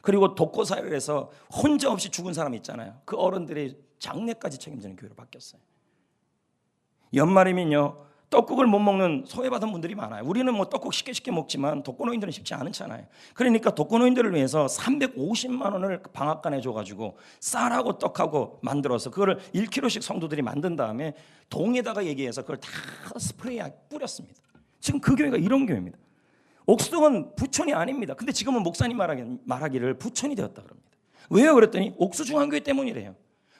그리고 독거사를 해서 혼자 없이 죽은 사람 있잖아요. 그 어른들의 장례까지 책임지는 교회로 바뀌었어요. 연말이면요, 떡국을 못 먹는 소외받은 분들이 많아요. 우리는 뭐 떡국 쉽게 먹지만 독거노인들은 쉽지 않잖아요. 그러니까 독거노인들을 위해서 350만 원을 방앗간에 줘가지고 쌀하고 떡하고 만들어서 그거를 1kg씩 성도들이 만든 다음에 동에다가 얘기해서 그걸 다 스프레이 뿌렸습니다. 지금 그 교회가 이런 교회입니다. 옥수동은 부촌이 아닙니다. 근데 지금은 목사님 말하기를 부촌이 되었다 그럽니다. 왜요? 그랬더니 옥수중앙교회 때문이래요.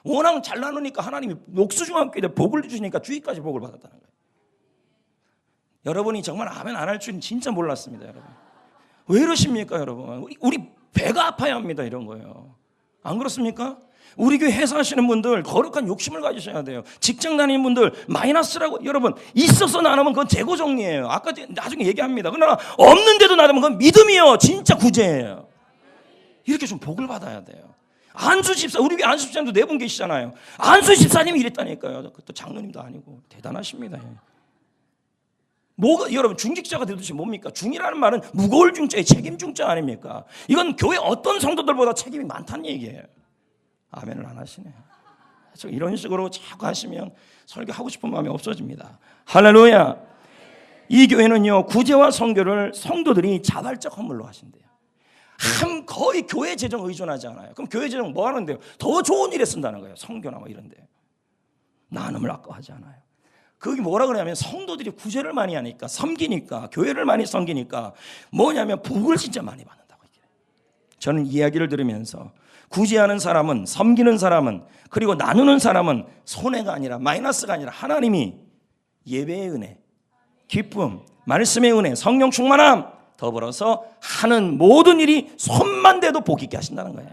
워낙 잘 나누니까 하나님이 옥수중앙교회에 복을 주시니까 주위까지 복을 받았다는 거예요. 여러분이 정말 아멘 안 할 줄은 진짜 몰랐습니다. 여러분, 왜 이러십니까? 여러분, 우리 배가 아파야 합니다. 이런 거예요. 안 그렇습니까? 우리 교회 회사하시는 분들 거룩한 욕심을 가지셔야 돼요. 직장 다니는 분들 마이너스라고, 여러분 있어서 나누면 그건 재고 정리예요. 아까 나중에 얘기합니다. 그러나 없는데도 나누면 그건 믿음이요, 진짜 구제예요. 이렇게 좀 복을 받아야 돼요. 안수 집사, 우리 교회 안수 집사님도 4분 계시잖아요. 안수 집사님이 이랬다니까요. 그것도 장로님도 아니고 대단하십니다. 뭐가, 여러분, 중직자가 도대체 뭡니까? 중이라는 말은 무거울 중자에 책임 중자 아닙니까? 이건 교회 어떤 성도들보다 책임이 많다는 얘기예요. 아멘을 안 하시네요. 이런 식으로 자꾸 하시면 설교하고 싶은 마음이 없어집니다. 할렐루야. 이 교회는요, 구제와 선교를 성도들이 자발적 헌물로 하신대요. 거의 교회 재정 의존하지 않아요. 그럼 교회 재정 뭐 하는데요? 더 좋은 일에 쓴다는 거예요. 선교나 뭐 이런 데. 나눔을 아까워하지 않아요. 그게 뭐라 그러냐면 성도들이 구제를 많이 하니까, 섬기니까, 교회를 많이 섬기니까 뭐냐면 복을 진짜 많이 받는다고. 저는 이야기를 들으면서 구제하는 사람은, 섬기는 사람은, 그리고 나누는 사람은 손해가 아니라, 마이너스가 아니라 하나님이 예배의 은혜, 기쁨, 말씀의 은혜, 성령 충만함 더불어서 하는 모든 일이 손만 대도 복 있게 하신다는 거예요.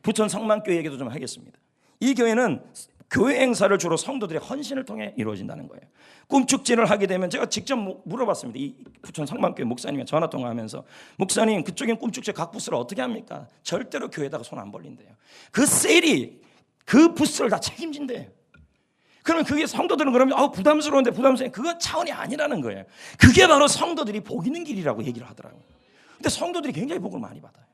부천 성만교회 얘기도 좀 하겠습니다. 이 교회는 교회 행사를 주로 성도들의 헌신을 통해 이루어진다는 거예요. 꿈축제를 하게 되면, 제가 직접 물어봤습니다. 이 부천 성만교회 목사님과 전화통화하면서, 목사님 그쪽엔 꿈축제 각 부스를 어떻게 합니까? 절대로 교회에다가 손 안 벌린대요. 그 셀이 그 부스를 다 책임진대요. 그러면 그게 성도들은 그러면 부담스러운데, 그건 차원이 아니라는 거예요. 그게 바로 성도들이 복 있는 길이라고 얘기를 하더라고요. 근데 성도들이 굉장히 복을 많이 받아요.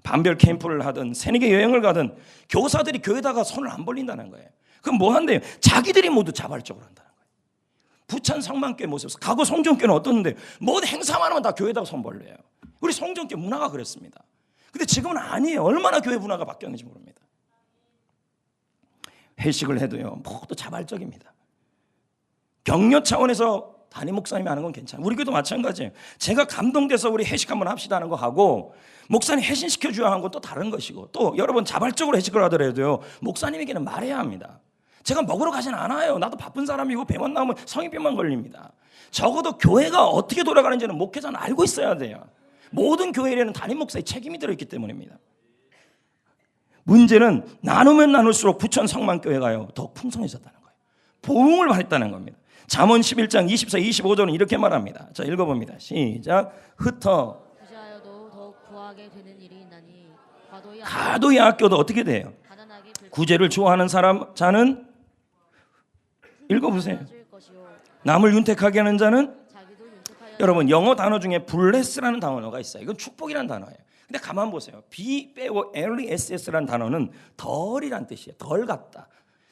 반별 캠프를 하든 세계계 여행을 가든 교사들이 교회에다가 손을 안 벌린다는 거예요. 그럼 뭐 한대요? 자기들이 모두 자발적으로 한다는 거예요. 부천 성만교회 모습에서, 가고 성전교회는 어떻는데 뭐 행사만 하면 다 교회에다가 손 벌려요. 우리 성전교회 문화가 그랬습니다. 근데 지금은 아니에요. 얼마나 교회 문화가 바뀌었는지 모릅니다. 회식을 해도요, 모두 자발적입니다. 격려 차원에서 담임 목사님이 하는 건 괜찮아요. 우리 교회도 마찬가지예요. 제가 감동돼서 우리 회식 한번 합시다 하는 거 하고, 목사님 회신시켜줘야 하는 건 또 다른 것이고, 또 여러분 자발적으로 회식을 하더라도요, 목사님에게는 말해야 합니다. 제가 먹으러 가진 않아요. 나도 바쁜 사람이고 배만 나오면 성인병만 걸립니다. 적어도 교회가 어떻게 돌아가는지는 목회자는 알고 있어야 돼요. 모든 교회에는 담임 목사의 책임이 들어있기 때문입니다. 문제는 나누면 나눌수록 부천 성만교회가요, 더 풍성해졌다는 거예요. 보응을 받았다는 겁니다. 잠언 11장 24, 25절은 이렇게 말합니다. 자, 읽어봅니다. 시작. 흩어 구제하여도 더욱 구하게 되는 일이 있나니 가도히 아껴도 어떻게 돼요? 구제를 좋아하는 자는 읽어보세요. 남을 윤택하게 하는 자는, 여러분 영어 단어 중에 bless라는 단어가 있어요. 이건 축복이라는 단어예요. 근데 가만 보세요. B 빼고 LESS라는 단어는 덜이란 뜻이에요. 덜 갖다.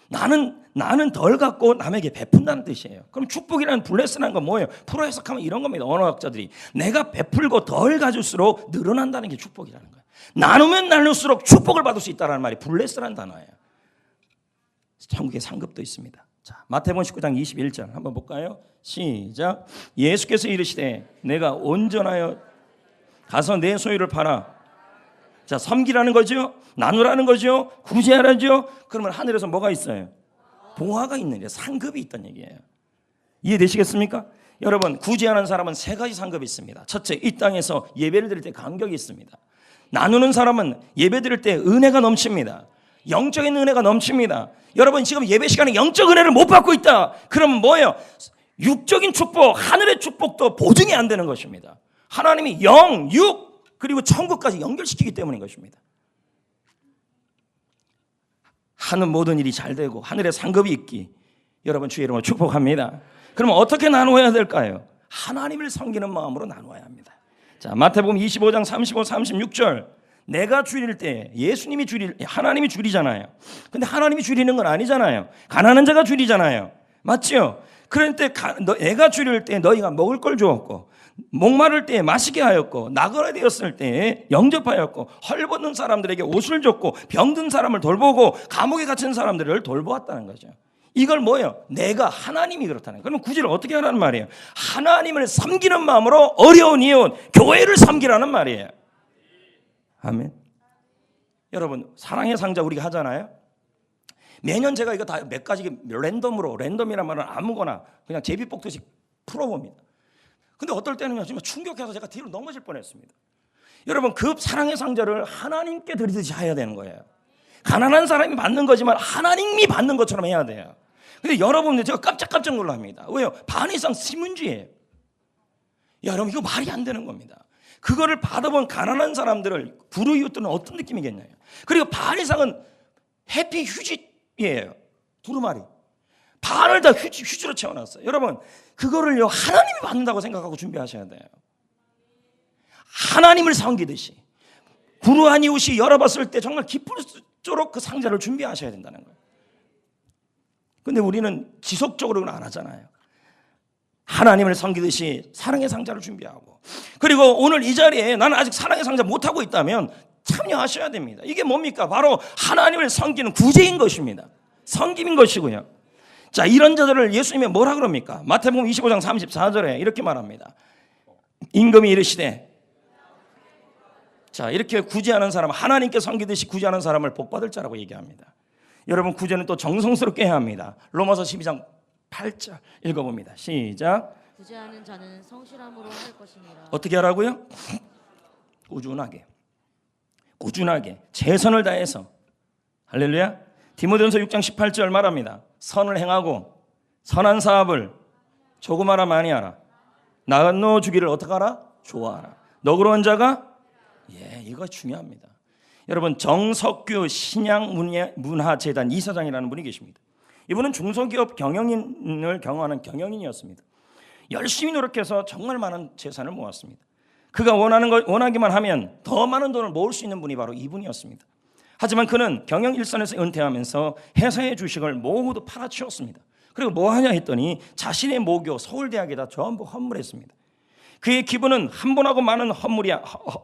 나는 덜 갖고 남에게 베푼다는 뜻이에요. 그럼 축복이라는 블레스라는 건 뭐예요? 프로 해석하면 이런 겁니다. 언어학자들이 내가 베풀고 덜 가질수록 늘어난다는 게 축복이라는 거예요. 나누면 나눌수록 축복을 받을 수 있다는 말이 블레스라는 단어예요. 천국에 상급도 있습니다. 자, 마태복음 19장 21절 한번 볼까요? 시작. 예수께서 이르시되 내가 온전하여 가서 내 소유를 팔아. 자, 섬기라는 거죠. 나누라는 거죠. 구제하라죠. 그러면 하늘에서 뭐가 있어요? 보화가 있는 게, 상급이 있다는 얘기예요. 이해되시겠습니까? 여러분, 구제하는 사람은 3가지 상급이 있습니다. 첫째, 이 땅에서 예배를 드릴 때 간격이 있습니다. 나누는 사람은 예배 드릴 때 은혜가 넘칩니다. 영적인 은혜가 넘칩니다. 여러분, 지금 예배 시간에 영적 은혜를 못 받고 있다. 그러면 뭐예요? 육적인 축복, 하늘의 축복도 보증이 안 되는 것입니다. 하나님이 영, 육, 그리고 천국까지 연결시키기 때문인 것입니다. 하는 모든 일이 잘 되고 하늘에 상급이 있기, 여러분 주의 이름으로 축복합니다. 그러면 어떻게 나누어야 될까요? 하나님을 섬기는 마음으로 나누어야 합니다. 자, 마태복음 25장 35, 36절 내가 줄일 때 하나님이 줄이잖아요. 근데 하나님이 줄이는 건 아니잖아요. 가난한 자가 줄이잖아요. 맞죠? 그런데 내가 줄일 때 너희가 먹을 걸 주었고, 목마를 때에 마시게 하였고, 나그네 되었을 때에 영접하였고, 헐벗는 사람들에게 옷을 줬고, 병든 사람을 돌보고, 감옥에 갇힌 사람들을 돌보았다는 거죠. 이걸 뭐예요? 내가 하나님이 그렇다는 거예요. 그러면 구제를 어떻게 하라는 말이에요? 하나님을 섬기는 마음으로 어려운 이웃, 교회를 섬기라는 말이에요. 아멘. 여러분, 사랑의 상자 우리가 하잖아요. 매년 제가 이거 다 몇 가지 랜덤이란 말은 아무거나 그냥 제비뽑듯이 풀어봅니다. 근데 어떨 때는요, 정말 충격해서 제가 뒤로 넘어질 뻔했습니다. 여러분, 그 사랑의 상자를 하나님께 드리듯이 해야 되는 거예요. 가난한 사람이 받는 거지만 하나님이 받는 것처럼 해야 돼요. 근데 여러분들 제가 깜짝 놀랍니다. 왜요? 반 이상 신문주의예요. 여러분, 이거 말이 안 되는 겁니다. 그거를 받아본 가난한 사람들을 불우이웃들은 어떤 느낌이겠냐요. 그리고 반 이상은 해피 휴지예요. 두루마리. 반을 다 휴지로 채워놨어요. 여러분, 그거를요, 하나님이 받는다고 생각하고 준비하셔야 돼요. 하나님을 섬기듯이 불우한 이웃이 열어봤을 때 정말 기쁠 수 있도록 그 상자를 준비하셔야 된다는 거예요. 근데 우리는 지속적으로는 안 하잖아요. 하나님을 섬기듯이 사랑의 상자를 준비하고, 그리고 오늘 이 자리에 나는 아직 사랑의 상자 못하고 있다면 참여하셔야 됩니다. 이게 뭡니까? 바로 하나님을 섬기는 구제인 것입니다. 섬김인 것이고요. 자, 이런 자들을 예수님이 뭐라 그럽니까? 마태복음 25장 34절에 이렇게 말합니다. 임금이 이르시되, 자, 이렇게 구제하는 사람, 하나님께 섬기듯이 구제하는 사람을 복받을 자라고 얘기합니다. 여러분, 구제는 또 정성스럽게 해야 합니다. 로마서 12장 8절 읽어봅니다. 시작. 구제하는 자는 성실함으로 할 것이니라. 어떻게 하라고요? 꾸준하게 최선을 다해서. 할렐루야. 디모데전서 6장 18절 말합니다. 선을 행하고 선한 사업을 조그마나 많이 하라. 나눠 주기를 어떻게 하라? 좋아하라. 너그러운 자가, 이거 중요합니다. 여러분, 정석규 신양문화재단 이사장이라는 분이 계십니다. 이분은 중소기업 경영인을 경영하는 경영인이었습니다. 열심히 노력해서 정말 많은 재산을 모았습니다. 그가 원하기만 하면 더 많은 돈을 모을 수 있는 분이 바로 이분이었습니다. 하지만 그는 경영 일선에서 은퇴하면서 회사의 주식을 모두 팔아치웠습니다. 그리고 뭐 하냐 했더니 자신의 모교 서울대학에다 전부 헌물했습니다. 그의 기부는 한 번하고 많은 헌물이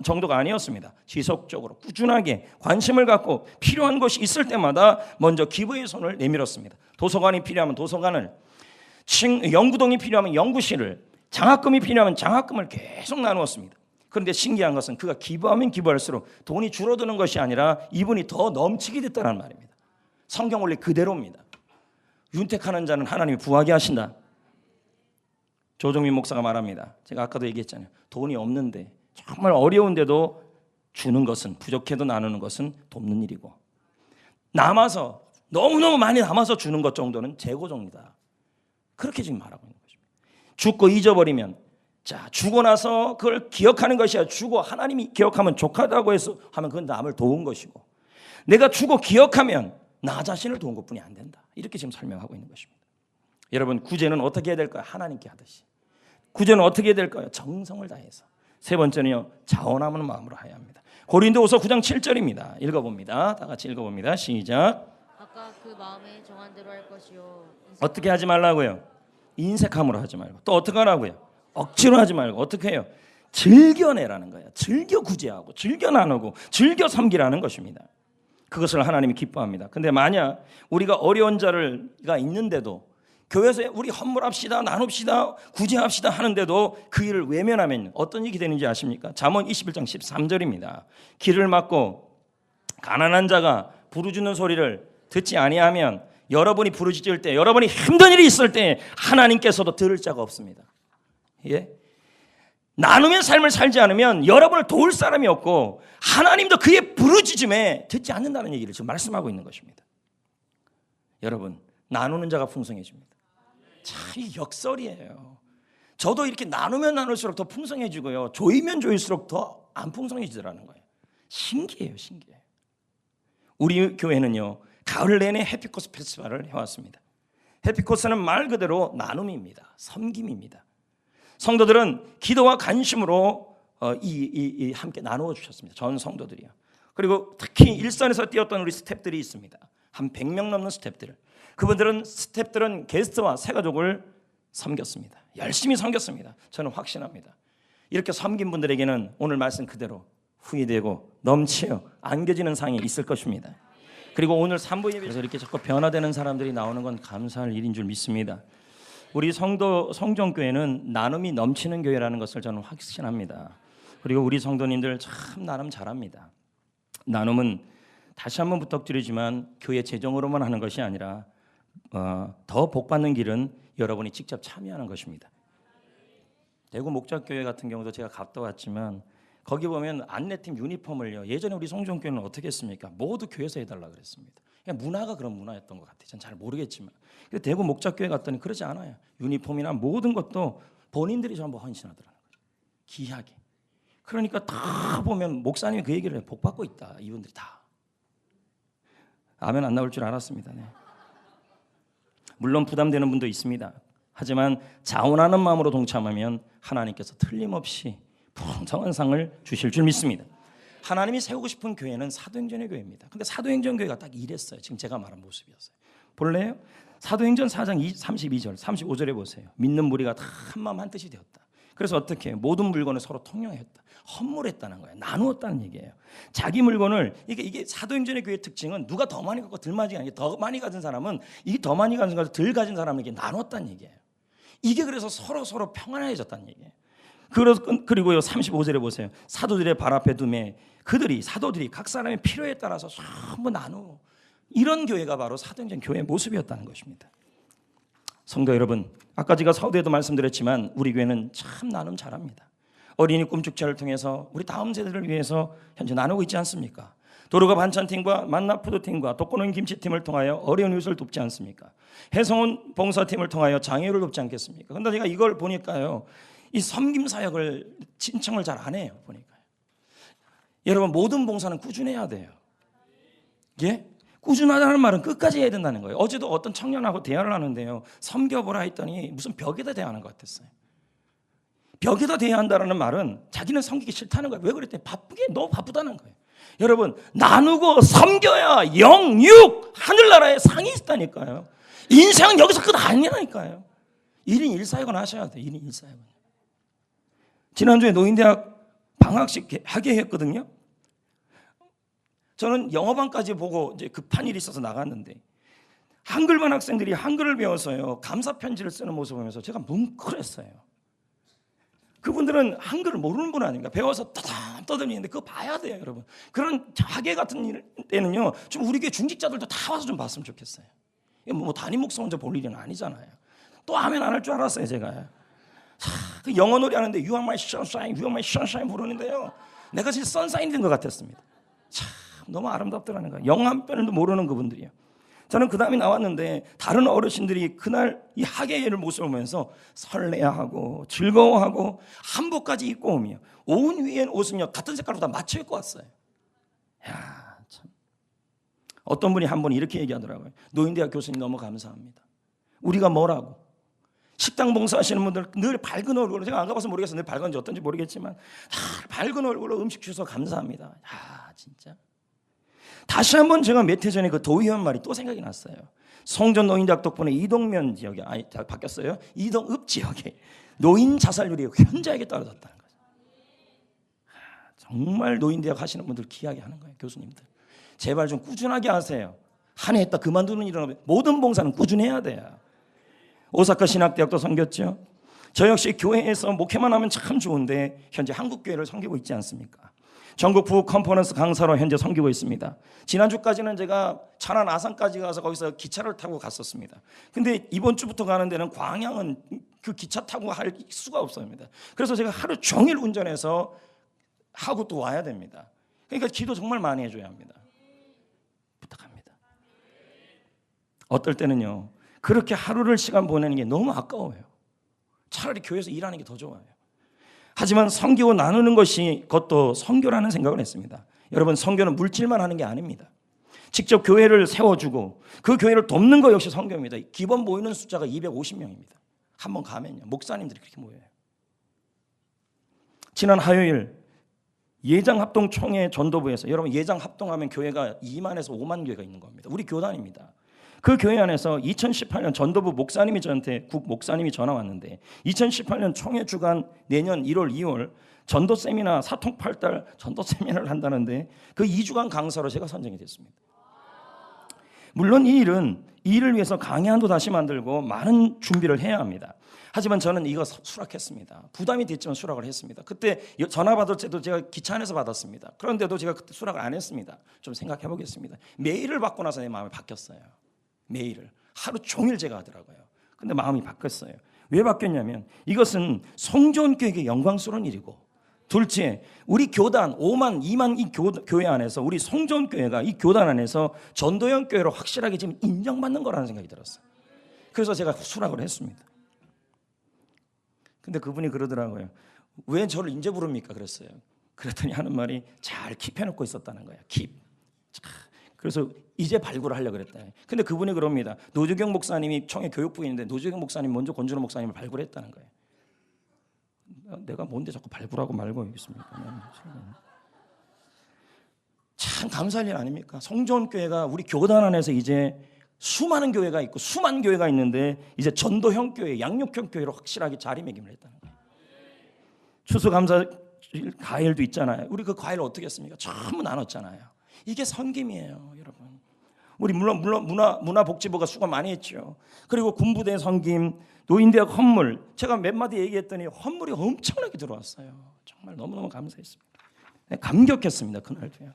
정도가 아니었습니다. 지속적으로 꾸준하게 관심을 갖고 필요한 것이 있을 때마다 먼저 기부의 손을 내밀었습니다. 도서관이 필요하면 도서관을, 연구동이 필요하면 연구실을, 장학금이 필요하면 장학금을 계속 나누었습니다. 그런데 신기한 것은 그가 기부하면 기부할수록 돈이 줄어드는 것이 아니라 이분이 더 넘치게 됐다는 말입니다. 성경 원리 그대로입니다. 윤택하는 자는 하나님이 부하게 하신다. 조정민 목사가 말합니다. 제가 아까도 얘기했잖아요. 돈이 없는데 정말 어려운데도 주는 것은, 부족해도 나누는 것은 돕는 일이고, 남아서 너무너무 많이 남아서 주는 것 정도는 재고정이다. 그렇게 지금 말하고 있는 것입니다. 죽고 잊어버리면, 자, 주고 나서 그걸 기억하는 것이야. 주고 하나님이 기억하면 족하다고 해서 하면 그건 남을 도운 것이고, 내가 주고 기억하면 나 자신을 도운 것뿐이 안 된다. 이렇게 지금 설명하고 있는 것입니다. 여러분, 구제는 어떻게 해야 될까요? 하나님께 하듯이. 구제는 어떻게 해야 될까요? 정성을 다해서. 세 번째는요, 자원하는 마음으로 해야 합니다. 고린도후서 9장 7절입니다. 읽어봅니다. 다 같이 읽어봅니다. 시작. 각각 그 마음에 정한 대로 할 것이요. 어떻게 하지 말라고요? 인색함으로 하지 말고. 또 어떻게 하라고요? 억지로 하지 말고. 어떻게 해요? 즐겨내라는 거예요. 즐겨 구제하고, 즐겨 나누고, 즐겨 섬기라는 것입니다. 그것을 하나님이 기뻐합니다. 근데 만약 우리가 어려운 자가 있는데도 교회에서 우리 헌물합시다, 나눕시다, 구제합시다 하는데도 그 일을 외면하면 어떤 일이 되는지 아십니까? 잠언 21장 13절입니다. 길을 막고 가난한 자가 부르짖는 소리를 듣지 아니하면, 여러분이 부르짖을 때, 여러분이 힘든 일이 있을 때 하나님께서도 들을 자가 없습니다. 예? 나누면 삶을 살지 않으면 여러분을 도울 사람이 없고, 하나님도 그의 부르짖음에 듣지 않는다는 얘기를 지금 말씀하고 있는 것입니다. 여러분, 나누는 자가 풍성해집니다. 참 역설이에요. 저도 이렇게 나누면 나눌수록 더 풍성해지고요, 조이면 조일수록 더 안 풍성해지더라는 거예요. 신기해요, 신기해요. 우리 교회는요, 가을 내내 해피코스 페스티벌을 해왔습니다. 해피코스는 말 그대로 나눔입니다. 섬김입니다. 성도들은 기도와 관심으로 함께 나누어 주셨습니다. 전 성도들이요. 그리고 특히 일선에서 뛰었던 우리 스태프들이 있습니다. 한 100명 넘는 스태프들. 스태프들은 게스트와 새가족을 섬겼습니다. 열심히 섬겼습니다. 저는 확신합니다. 이렇게 섬긴 분들에게는 오늘 말씀 그대로 후회되고 넘치어 안겨지는 상이 있을 것입니다. 그리고 오늘 산부 예배에서 이렇게 자꾸 변화되는 사람들이 나오는 건 감사할 일인 줄 믿습니다. 우리 성정교회는 나눔이 넘치는 교회라는 것을 저는 확신합니다. 그리고 우리 성도님들 참 나눔 잘합니다. 나눔은 다시 한번 부탁드리지만 교회 재정으로만 하는 것이 아니라 더 복받는 길은 여러분이 직접 참여하는 것입니다. 대구 목자교회 같은 경우도 제가 갔다 왔지만 거기 보면 안내팀 유니폼을요. 예전에 우리 성정교회는 어떻게 했습니까? 모두 교회에서 해달라 그랬습니다. 그냥 문화가 그런 문화였던 것 같아요. 전 잘 모르겠지만. 근데 대구 목자교회 갔더니 그러지 않아요. 유니폼이나 모든 것도 본인들이 전부 헌신하더라는 거죠. 귀하게. 그러니까 다 보면 목사님이 그 얘기를 해요. 복 받고 있다. 이분들이 다. 아멘 안 나올 줄 알았습니다. 네. 물론 부담되는 분도 있습니다. 하지만 자원하는 마음으로 동참하면 하나님께서 틀림없이 풍성한 상을 주실 줄 믿습니다. 하나님이 세우고 싶은 교회는 사도행전의 교회입니다. 근데 사도행전 교회가 딱 이랬어요. 지금 제가 말한 모습이었어요. 볼래요? 사도행전 4장 32절 35절에 보세요. 믿는 무리가 다 한마음 한뜻이 되었다. 그래서 어떻게 해요? 모든 물건을 서로 통용했다. 헌물했다는 거예요. 나누었다는 얘기예요. 자기 물건을 이게 사도행전의 교회의 특징은 누가 더 많이 갖고 덜 많이 가는 게 더 많이 가진 사람은 이 더 많이 가진 것을 덜 가진 사람에게 나눴다는 얘기예요. 이게 그래서 서로 평안해졌다는 얘기예요. 그리고요 35절에 보세요. 사도들의 발 앞에 두매 사도들이 각 사람의 필요에 따라서 전부 나누고 이런 교회가 바로 사도행전 교회의 모습이었다는 것입니다. 성도 여러분, 아까 제가 서두에도 말씀드렸지만 우리 교회는 참 나눔 잘합니다. 어린이 꿈축제를 통해서 우리 다음 세대를 위해서 현재 나누고 있지 않습니까? 도로가 반찬팀과 만나푸드팀과 독거노인 김치팀을 통하여 어려운 이웃을 돕지 않습니까? 해성원 봉사팀을 통하여 장애우를 돕지 않겠습니까? 그런데 제가 이걸 보니까요, 이 섬김 사역을 신청을 잘 안 해요. 보니까요. 여러분 모든 봉사는 꾸준해야 돼요. 예? 꾸준하다는 말은 끝까지 해야 된다는 거예요. 어제도 어떤 청년하고 대화를 하는데요, 섬겨보라 했더니 무슨 벽에다 대하는 것 같았어요. 벽에다 대해야 한다는 말은 자기는 섬기기 싫다는 거예요. 왜 그랬더니 너무 바쁘다는 거예요. 여러분 나누고 섬겨야 영육 하늘나라에 상이 있다니까요. 인생은 여기서 끝 아니라니까요. 1인 1사역은 하셔야 돼요. 1인 1사역은. 지난주에 노인대학 방학식 하게 했거든요. 저는 영어반까지 보고 이제 급한 일이 있어서 나갔는데 한글반 학생들이 한글을 배워서요 감사 편지를 쓰는 모습을 보면서 제가 뭉클했어요. 그분들은 한글을 모르는 분 아닙니까? 배워서 떠들리는데 그거 봐야 돼요, 여러분. 그런 학예 같은 때는요 좀 우리 교회 중직자들도 다 와서 좀 봤으면 좋겠어요. 뭐 담임 목사 혼자 볼 일은 아니잖아요. 또 아멘 안 할 줄 알았어요, 제가. 그 영어 노래 하는데 You are my sunshine, You are my sunshine 부르는데요, 내가 진짜 선샤인이 된 것 같았습니다. 참 너무 아름답더라는 거예요. 영어 한 편도 모르는 그분들이요. 저는 그 다음에 나왔는데 다른 어르신들이 그날 이 학예의 모습을 보면서 설레하고 즐거워하고 한복까지 입고 오며 온 위에 옷은요 같은 색깔로 다 맞춰 입고 왔어요. 야, 참. 어떤 분이 한 번 이렇게 얘기하더라고요. 노인대학 교수님 너무 감사합니다. 우리가 뭐라고? 식당 봉사하시는 분들 늘 밝은 얼굴로, 제가 안 가봐서 모르겠어요. 늘 밝은지 어떤지 모르겠지만 다 밝은 얼굴로 음식 주셔서 감사합니다. 야, 진짜. 다시 한번 제가 몇 해 전에 그 도의원 말이 또 생각이 났어요. 성전 노인대학 덕분에 이동면 지역에 바뀌었어요. 이동읍 지역에 노인 자살률이 현저하게 떨어졌다는 거죠. 정말 노인대학 하시는 분들 귀하게 하는 거예요. 교수님들 제발 좀 꾸준하게 하세요. 한 해 했다 그만두는 일은 모든 봉사는 꾸준해야 돼요. 오사카 신학대학도 섬겼죠. 저 역시 교회에서 목회만 하면 참 좋은데 현재 한국교회를 섬기고 있지 않습니까? 전국 부흥 컨퍼런스 강사로 현재 섬기고 있습니다. 지난주까지는 제가 천안 아산까지 가서 거기서 기차를 타고 갔었습니다. 근데 이번 주부터 가는 데는 광양은 그 기차 타고 할 수가 없습니다. 그래서 제가 하루 종일 운전해서 하고 또 와야 됩니다. 그러니까 기도 정말 많이 해줘야 합니다. 부탁합니다. 어떨 때는요 그렇게 하루를 시간 보내는 게 너무 아까워요. 차라리 교회에서 일하는 게 더 좋아요. 하지만 섬기고 나누는 것이 그것도 선교라는 생각을 했습니다. 여러분 선교는 물질만 하는 게 아닙니다. 직접 교회를 세워주고 그 교회를 돕는 것 역시 선교입니다. 기본 모이는 숫자가 250명입니다. 한번 가면요 목사님들이 그렇게 모여요. 지난 화요일 예장합동총회 전도부에서, 여러분 예장합동하면 교회가 2만에서 5만 교회가 있는 겁니다. 우리 교단입니다. 그 교회 안에서 2018년 전도부 목사님이 저한테 국 목사님이 전화 왔는데 2018년 총회 주간 내년 1월 2월 전도 세미나 사통팔달 전도 세미나를 한다는데 그 2주간 강사로 제가 선정이 됐습니다. 물론 이 일을 위해서 강의안도 다시 만들고 많은 준비를 해야 합니다. 하지만 저는 이거 수락했습니다. 부담이 됐지만 수락을 했습니다. 그때 전화 받을 때도 제가 기차 안에서 받았습니다. 그런데도 제가 그때 수락을 안 했습니다. 좀 생각해 보겠습니다. 메일을 받고 나서 내 마음이 바뀌었어요. 메일을 하루 종일 제가 하더라고요. 근데 마음이 바뀌었어요. 왜 바뀌었냐면 이것은 성전교회의 영광스러운 일이고, 둘째, 우리 교단 5만 2만 이 교회 안에서 우리 성전교회가 이 교단 안에서 전도형 교회로 확실하게 지금 인정받는 거라는 생각이 들었어요. 그래서 제가 수락을 했습니다. 근데 그분이 그러더라고요. 왜 저를 인제 부릅니까? 그랬어요. 그랬더니 하는 말이 잘 킵해놓고 있었다는 거예요. 킵. 그래서 이제 발굴을 하려고 그랬다. 근데 그분이 그럽니다. 노주경 목사님이 총회 교육부인데 노주경 목사님 먼저 권준호 목사님을 발굴했다는 거예요. 내가 뭔데 자꾸 발굴하고 말고 있습니까? 참 감사할 일 아닙니까? 성전교회가 우리 교단 안에서 이제 수많은 교회가 있고 수만 교회가 있는데 이제 전도형 교회, 양육형 교회로 확실하게 자리매김을 했다는 거예요. 추수감사 과일도 있잖아요. 우리 그 과일 어떻게 했습니까? 전부 나눴잖아요. 이게 섬김이에요, 여러분. 우리 물론 문화복지부가 수고 많이 했죠. 그리고 군부대 섬김, 노인대학 헌물, 제가 몇 마디 얘기했더니 헌물이 엄청나게 들어왔어요. 정말 너무너무 감사했습니다. 감격했습니다, 그날도요.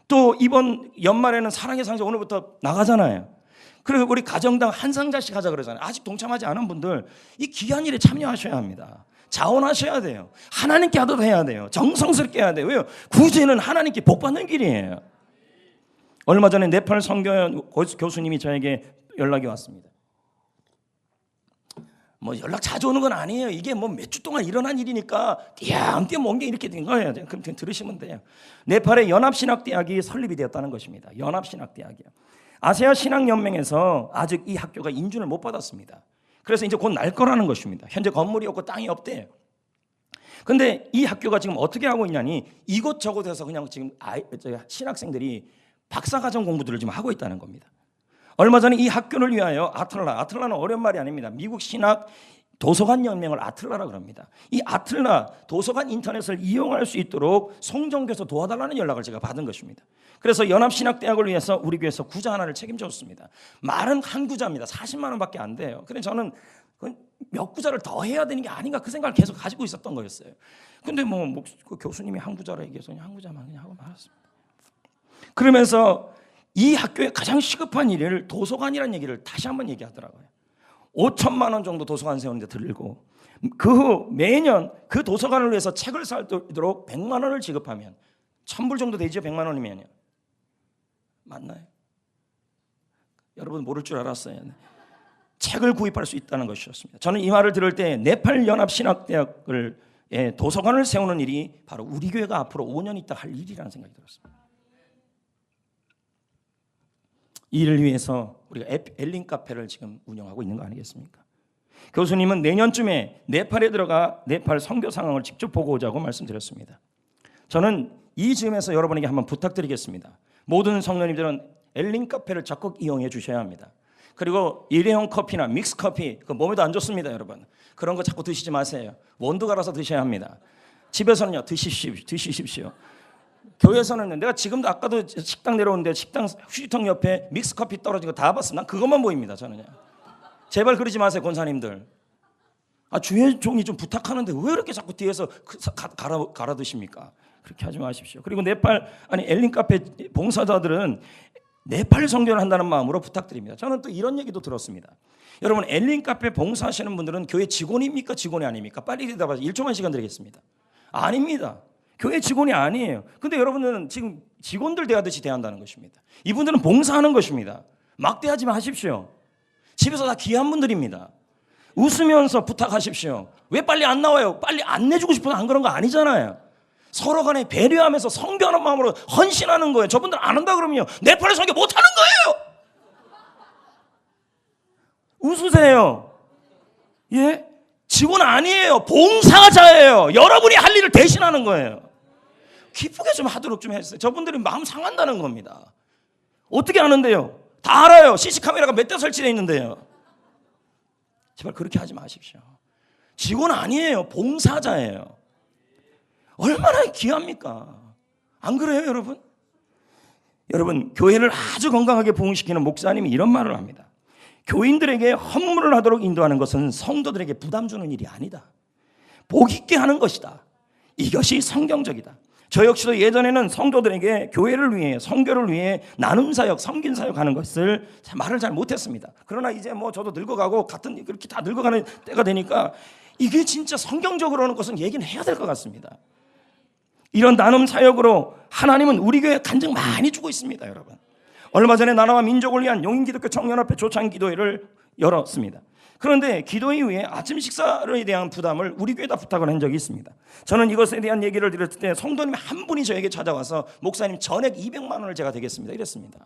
또 이번 연말에는 사랑의 상자 오늘부터 나가잖아요. 그리고 우리 가정당 한 상자씩 하자 그러잖아요. 아직 동참하지 않은 분들 이 귀한 일에 참여하셔야 합니다. 자원하셔야 돼요. 하나님께 하도록 해야 돼요. 정성스럽게 해야 돼요. 왜요? 구제는 하나님께 복 받는 길이에요. 얼마 전에 네팔 선교 교수님이 저에게 연락이 왔습니다. 뭐 연락 자주 오는 건 아니에요. 이게 뭐 몇 주 동안 일어난 일이니까 띄엄띄엄 온 게 이렇게 된 거예요. 그럼 들으시면 돼요. 네팔의 연합신학대학이 설립이 되었다는 것입니다. 연합신학대학이요. 아시아 신학연맹에서 아직 이 학교가 인준을 못 받았습니다. 그래서 이제 곧 날 거라는 것입니다. 현재 건물이 없고 땅이 없대요. 근데 이 학교가 지금 어떻게 하고 있냐니 이곳저곳에서 그냥 지금 신학생들이 박사과정 공부들을 지금 하고 있다는 겁니다. 얼마 전에 이 학교를 위하여 아틀라는 어려운 말이 아닙니다. 미국 신학 도서관 연맹을 아틀라라 그럽니다. 이 아틀라 도서관 인터넷을 이용할 수 있도록 성전교에서 도와달라는 연락을 제가 받은 것입니다. 그래서 연합신학대학을 위해서 우리 교회에서 구자 하나를 책임졌습니다. 말은 한 구자입니다. 40만 원밖에 안 돼요. 그래서 저는 몇 구자를 더 해야 되는 게 아닌가 그 생각을 계속 가지고 있었던 거였어요. 근데 그 교수님이 한 구자라 얘기해서 한 구자만 그냥 하고 말았습니다. 그러면서 이 학교의 가장 시급한 일을 도서관이라는 얘기를 다시 한번 얘기하더라고요. 5천만 원 정도 도서관 세우는데 들고 그 후 매년 그 도서관을 위해서 책을 사도록 100만 원을 지급하면 1,000불 정도 되죠. 100만 원이면요. 맞나요? 여러분 모를 줄 알았어요. 책을 구입할 수 있다는 것이었습니다. 저는 이 말을 들을 때 네팔 연합신학대학을 도서관을 세우는 일이 바로 우리 교회가 앞으로 5년 있다 할 일이라는 생각이 들었습니다. 이 일을 위해서 우리가 엘린 카페를 지금 운영하고 있는 거 아니겠습니까? 교수님은 내년쯤에 네팔에 들어가 네팔 선교 상황을 직접 보고 오자고 말씀드렸습니다. 저는 이 즈음에서 여러분에게 한번 부탁드리겠습니다. 모든 성도님들은 엘린 카페를 적극 이용해 주셔야 합니다. 그리고 일회용 커피나 믹스 커피 그 몸에도 안 좋습니다, 여러분. 그런 거 자꾸 드시지 마세요. 원두 갈아서 드셔야 합니다. 집에서는요 드시십시오. 교회에서는 내가 지금도 아까도 식당 내려오는데 식당 휴지통 옆에 믹스 커피 떨어진 거 다 봤어. 난 그것만 보입니다. 저는요. 제발 그러지 마세요, 권사님들. 주의 종이 좀 부탁하는데 왜 이렇게 자꾸 뒤에서 갈아 드십니까? 그렇게 하지 마십시오. 그리고 엘린 카페 봉사자들은 네팔 선교를 한다는 마음으로 부탁드립니다. 저는 또 이런 얘기도 들었습니다. 여러분 엘린 카페 봉사하시는 분들은 교회 직원입니까? 직원이 아닙니까? 빨리 대답하세요. 1초만 시간 드리겠습니다. 아닙니다. 교회 직원이 아니에요. 근데 여러분은 지금 직원들 대하듯이 대한다는 것입니다. 이분들은 봉사하는 것입니다. 막대하지 마십시오. 집에서 다 귀한 분들입니다. 웃으면서 부탁하십시오. 왜 빨리 안 나와요? 빨리 안 내주고 싶어서 안 그런 거 아니잖아요. 서로 간에 배려하면서 성교하는 마음으로 헌신하는 거예요. 저분들 안 한다 그러면요 네팔에 선교 못 하는 거예요. 웃으세요. 예? 직원 아니에요. 봉사자예요. 여러분이 할 일을 대신하는 거예요. 기쁘게 좀 하도록 좀 했어요. 저분들이 마음 상한다는 겁니다. 어떻게 아는데요? 다 알아요. CC카메라가 몇 대 설치되어 있는데요. 제발 그렇게 하지 마십시오. 직원 아니에요. 봉사자예요. 얼마나 귀합니까? 안 그래요, 여러분? 여러분, 교회를 아주 건강하게 부흥시키는 목사님이 이런 말을 합니다. 교인들에게 헌물을 하도록 인도하는 것은 성도들에게 부담 주는 일이 아니다. 복 있게 하는 것이다. 이것이 성경적이다. 저 역시도 예전에는 성도들에게 교회를 위해, 선교를 위해 나눔 사역, 섬긴 사역 하는 것을 말을 잘 못했습니다. 그러나 이제 뭐 저도 늙어가고 같은 그렇게 다 늙어가는 때가 되니까 이게 진짜 성경적으로 하는 것은 얘기는 해야 될 것 같습니다. 이런 나눔 사역으로 하나님은 우리 교회에 간증 많이 주고 있습니다, 여러분. 얼마 전에 나라와 민족을 위한 용인기독교 청년협회 초창기도회를 열었습니다. 그런데 기도 이후에 아침 식사에 대한 부담을 우리 교회에다 부탁을 한 적이 있습니다. 저는 이것에 대한 얘기를 드렸을 때 성도님 한 분이 저에게 찾아와서 목사님 전액 200만 원을 제가 되겠습니다 이랬습니다.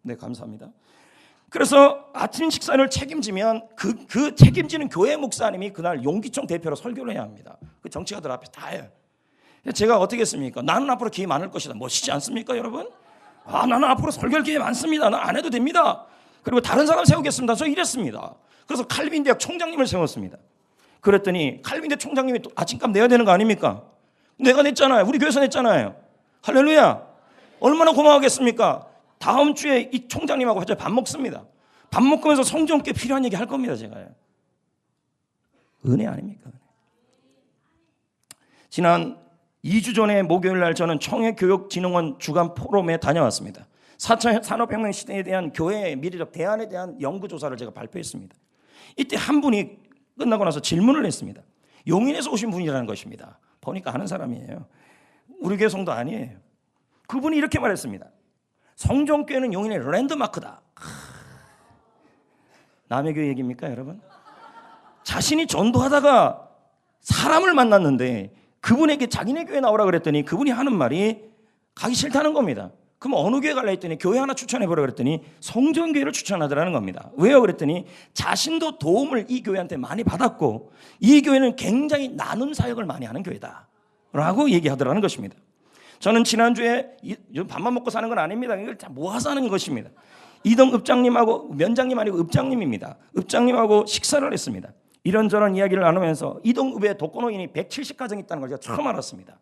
네, 감사합니다. 그래서 아침 식사를 책임지면 그 책임지는 교회 목사님이 그날 용기총 대표로 설교를 해야 합니다. 그 정치가들 앞에 다 해요. 제가 어떻게 했습니까? 나는 앞으로 기회 많을 것이다. 멋있지 않습니까, 여러분? 나는 앞으로 설교할 기회 많습니다. 나 안 해도 됩니다. 그리고 다른 사람 세우겠습니다. 저 이랬습니다. 그래서 칼빈 대학 총장님을 세웠습니다. 그랬더니 칼빈 대학 총장님이 또 아침값 내야 되는 거 아닙니까? 내가 냈잖아요. 우리 교회에서 냈잖아요. 할렐루야. 얼마나 고마워하겠습니까? 다음 주에 이 총장님하고 같이 밥 먹습니다. 밥 먹으면서 성경께 필요한 얘기 할 겁니다. 제가요. 은혜 아닙니까? 은혜. 지난 2주 전에 목요일 날 저는 청해교육진흥원 주간 포럼에 다녀왔습니다. 4차 산업혁명 시대에 대한 교회의 미래적 대안에 대한 연구조사를 제가 발표했습니다. 이때 한 분이 끝나고 나서 질문을 했습니다. 용인에서 오신 분이라는 것입니다. 보니까 아는 사람이에요. 우리 교회 성도 아니에요. 그분이 이렇게 말했습니다. 성정교회는 용인의 랜드마크다. 남의 교회 얘기입니까, 여러분? 자신이 전도하다가 사람을 만났는데 그분에게 자기네 교회 나오라 그랬더니 그분이 하는 말이 가기 싫다는 겁니다. 그럼 어느 교회 갈라 했더니 교회 하나 추천해보라 그랬더니 성전교회를 추천하더라는 겁니다. 왜요? 그랬더니 자신도 도움을 이 교회한테 많이 받았고 이 교회는 굉장히 나눔 사역을 많이 하는 교회다 라고 얘기하더라는 것입니다. 저는 지난주에 밥만 먹고 사는 건 아닙니다. 이걸 다 모아서 하는 것입니다. 이동 읍장님하고 면장님 아니고 읍장님입니다. 읍장님하고 식사를 했습니다. 이런저런 이야기를 나누면서 이동읍에 독거노인이 170가정 있다는 걸 제가 처음 알았습니다.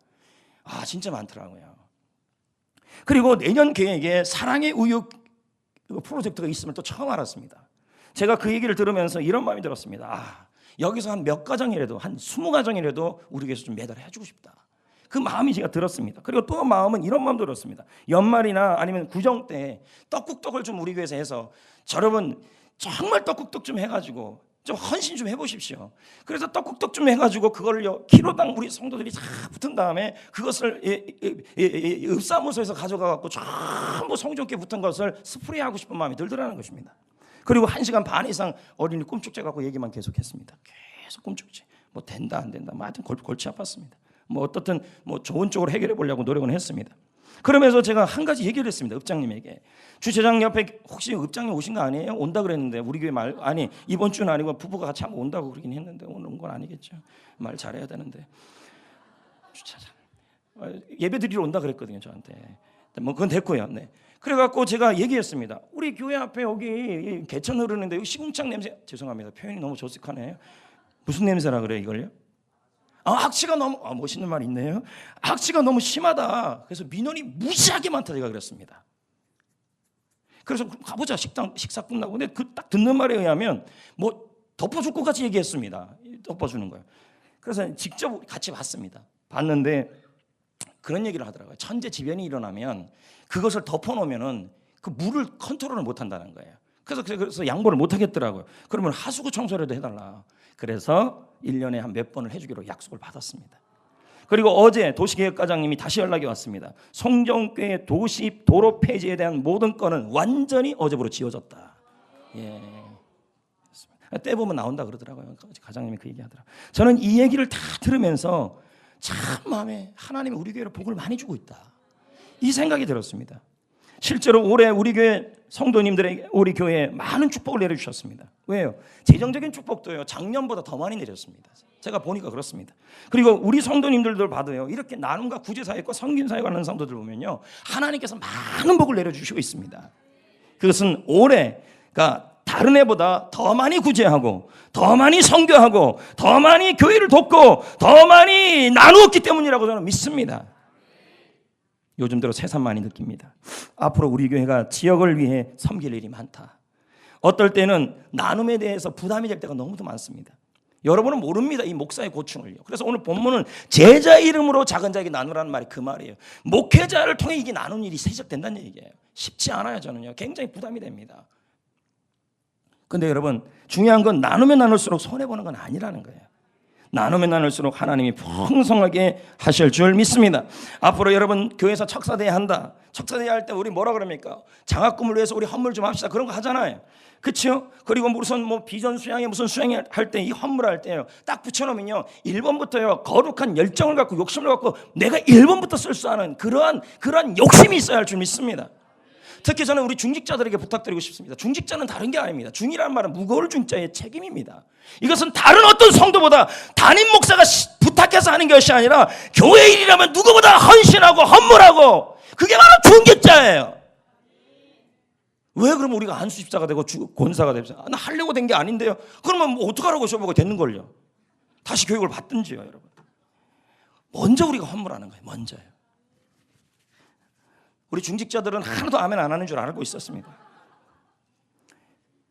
진짜 많더라고요. 그리고 내년 계획에 사랑의 우유 프로젝트가 있음을 또 처음 알았습니다. 제가 그 얘기를 들으면서 이런 마음이 들었습니다. 여기서 한 몇 가정이라도 한 20가정이라도 우리 교회에서 좀 매달해 주고 싶다. 그 마음이 제가 들었습니다. 그리고 또 마음은 이런 마음도 들었습니다. 연말이나 아니면 구정 때 떡국떡을 좀 우리 교회에서 해서 여러분 정말 떡국떡 좀 해가지고 좀 헌신 좀 해보십시오. 그래서 떡국떡 좀 해가지고 그걸요 키로당 우리 성도들이 다 붙은 다음에 그것을 읍사무소에서 가져가갖고 전부 성전께 붙은 것을 스프레이하고 싶은 마음이 들더라는 것입니다. 그리고 1시간 반 이상 어린이 꿈축제 갖고 얘기만 계속했습니다. 계속 꿈축제. 뭐 된다 안 된다. 뭐 하여튼 골치 아팠습니다. 뭐 어떻든 뭐 좋은 쪽으로 해결해 보려고 노력은 했습니다. 그러면서 제가 한 가지 얘기를 했습니다. 읍장님에게. 주차장 옆에 혹시 읍장님 오신 거 아니에요? 온다 그랬는데 우리 교회 말 아니 이번 주는 아니고 부부가 같이 한번 온다고 그러긴 했는데 오늘 온 건 아니겠죠. 말 잘해야 되는데 주차장 예배 드리러 온다 그랬거든요 저한테. 뭐 그건 됐고요. 네. 그래갖고 제가 얘기했습니다. 우리 교회 앞에 여기 개천 흐르는데 여기 시궁창 냄새 죄송합니다. 표현이 너무 조색하네요. 무슨 냄새라 그래요 이걸요? 악취가 너무 멋있는 말이 있네요. 악취가 너무 심하다. 그래서 민원이 무지하게 많다 제가 그랬습니다. 그래서 가보자 식사 끝나고. 근데 그 딱 듣는 말에 의하면 뭐 덮어줄 것 같이 얘기했습니다. 덮어주는 거예요. 그래서 직접 같이 봤습니다. 봤는데 그런 얘기를 하더라고요. 천재지변이 일어나면 그것을 덮어놓으면은 그 물을 컨트롤을 못한다는 거예요. 그래서 양보를 못하겠더라고요. 그러면 하수구 청소라도 해달라. 그래서 1년에 한 몇 번을 해주기로 약속을 받았습니다. 그리고 어제 도시계획과장님이 다시 연락이 왔습니다. 송정교회 도로 폐지에 대한 모든 건은 완전히 어제부로 지워졌다. 예, 때 보면 나온다 그러더라고요. 과장님이 그 얘기하더라고요. 저는 이 얘기를 다 들으면서 참 마음에 하나님이 우리 교회로 복을 많이 주고 있다. 이 생각이 들었습니다. 실제로 올해 우리 교회 성도님들에게 우리 교회에 많은 축복을 내려주셨습니다. 왜요? 재정적인 축복도요 작년보다 더 많이 내렸습니다. 제가 보니까 그렇습니다. 그리고 우리 성도님들도 봐도요 이렇게 나눔과 구제사역과 섬김사역 하는 성도들 보면요 하나님께서 많은 복을 내려주시고 있습니다. 그것은 올해가 다른 해보다 더 많이 구제하고 더 많이 선교하고 더 많이 교회를 돕고 더 많이 나누었기 때문이라고 저는 믿습니다. 요즘 들어 새삼 많이 느낍니다. 앞으로 우리 교회가 지역을 위해 섬길 일이 많다. 어떨 때는 나눔에 대해서 부담이 될 때가 너무도 많습니다. 여러분은 모릅니다. 이 목사의 고충을요. 그래서 오늘 본문은 제자 이름으로 작은 자에게 나누라는 말이 그 말이에요. 목회자를 통해 이게 나누는 일이 시작된다는 얘기예요. 쉽지 않아요. 저는요. 굉장히 부담이 됩니다. 근데 여러분 중요한 건 나누면 나눌수록 손해보는 건 아니라는 거예요. 나누면 나눌수록 하나님이 풍성하게 하실 줄 믿습니다. 앞으로 여러분 교회에서 척사대회 한다. 척사대회 할 때 우리 뭐라 그럽니까? 장학금을 위해서 우리 헌물 좀 합시다. 그런 거 하잖아요. 그렇죠? 그리고 무슨 뭐 비전 수양회 무슨 수양회 할 때 이 헌물 할 때요. 딱 붙여놓으면요. 1번부터요. 거룩한 열정을 갖고 욕심을 갖고 내가 1번부터 쓸 수 있는 그러한 욕심이 있어야 할 줄 믿습니다. 특히 저는 우리 중직자들에게 부탁드리고 싶습니다. 중직자는 다른 게 아닙니다. 중이라는 말은 무거울 중자의 책임입니다. 이것은 다른 어떤 성도보다 담임 목사가 부탁해서 하는 것이 아니라 교회 일이라면 누구보다 헌신하고 헌물하고 그게 바로 중직자예요. 왜 그러면 우리가 안수집사가 되고 권사가 되죠? 나 하려고 된 게 아닌데요. 그러면 뭐 어떡하라고 저보고 됐는걸요. 다시 교육을 받든지요. 여러분. 먼저 우리가 헌물하는 거예요. 먼저요. 우리 중직자들은 하나도 아멘 안 하는 줄 알고 있었습니다.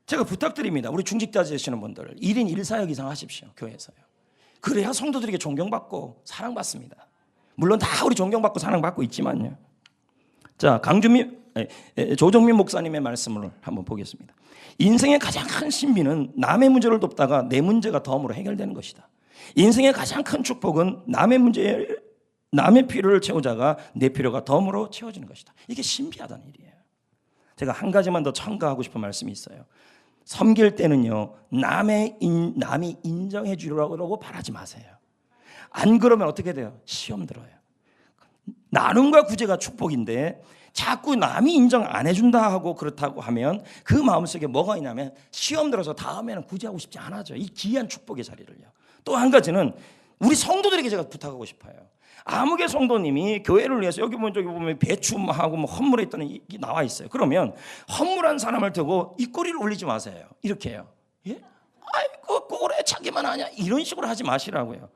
제가 부탁드립니다. 우리 중직자 되시는 분들 1인 1사역 이상 하십시오. 교회에서요. 그래야 성도들에게 존경받고 사랑받습니다. 물론 다 우리 존경받고 사랑받고 있지만요. 자, 조정민 목사님의 말씀을 한번 보겠습니다. 인생의 가장 큰 신비는 남의 문제를 돕다가 내 문제가 덤으로 해결되는 것이다. 인생의 가장 큰 축복은 남의 필요를 채우자가 내 필요가 덤으로 채워지는 것이다. 이게 신비하다는 일이에요. 제가 한 가지만 더 첨가하고 싶은 말씀이 있어요. 섬길 때는요, 남이 인정해 주려고 바라지 마세요. 안 그러면 어떻게 돼요? 시험 들어요. 나눔과 구제가 축복인데 자꾸 남이 인정 안 해준다 하고 그렇다고 하면 그 마음속에 뭐가 있냐면 시험 들어서 다음에는 구제하고 싶지 않아져요. 이 귀한 축복의 자리를요. 또 한 가지는 우리 성도들에게 제가 부탁하고 싶어요. 아무개 성도님이 교회를 위해서 여기 보면 배춤하고 뭐 헌물에 있다는 게 나와 있어요. 그러면 헌물한 사람을 두고 이 꼬리를 올리지 마세요. 이렇게 해요. 예? 아이고 꼬래 자기만 하냐 이런 식으로 하지 마시라고요.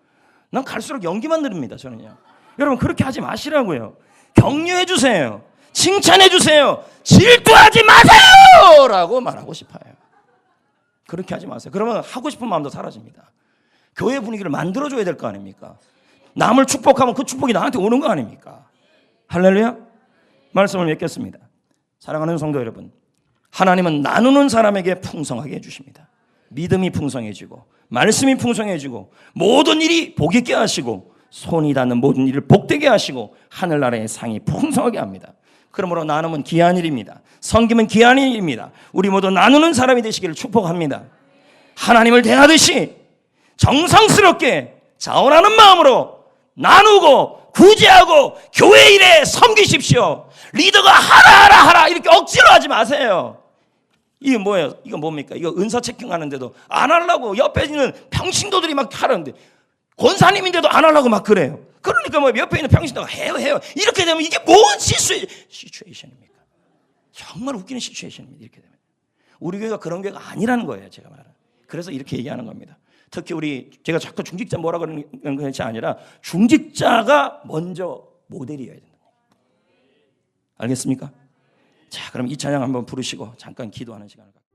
난 갈수록 연기만 늘립니다. 저는요. 여러분 그렇게 하지 마시라고요. 격려해 주세요. 칭찬해 주세요. 질투하지 마세요! 라고 말하고 싶어요. 그렇게 하지 마세요. 그러면 하고 싶은 마음도 사라집니다. 교회 분위기를 만들어줘야 될 거 아닙니까? 남을 축복하면 그 축복이 나한테 오는 거 아닙니까? 할렐루야? 말씀을 맺겠습니다. 사랑하는 성도 여러분, 하나님은 나누는 사람에게 풍성하게 해주십니다. 믿음이 풍성해지고 말씀이 풍성해지고 모든 일이 복 있게 하시고 손이 닿는 모든 일을 복되게 하시고 하늘나라의 상이 풍성하게 합니다. 그러므로 나눔은 귀한 일입니다. 섬김은 귀한 일입니다. 우리 모두 나누는 사람이 되시기를 축복합니다. 하나님을 대하듯이 정성스럽게 자원하는 마음으로 나누고 구제하고 교회 일에 섬기십시오. 리더가 하라 이렇게 억지로 하지 마세요. 이게 뭐예요? 이거 뭡니까? 이거 은사 체킹하는데도 안 하려고 옆에 있는 평신도들이 막 하라는데 권사님인데도 안 하려고 막 그래요. 그러니까 뭐 옆에 있는 평신도가 해요. 이렇게 되면 이게 뭔 시츄에이션입니까? 정말 웃기는 시츄에이션입니다. 이렇게 되면 우리 교회가 그런 교회가 아니라는 거예요. 제가 말은. 그래서 이렇게 얘기하는 겁니다. 특히 제가 자꾸 중직자 뭐라 그러는 것이 아니라 중직자가 먼저 모델이어야 된다. 알겠습니까? 자, 그럼 이 찬양 한번 부르시고 잠깐 기도하는 시간을 갖겠습니다.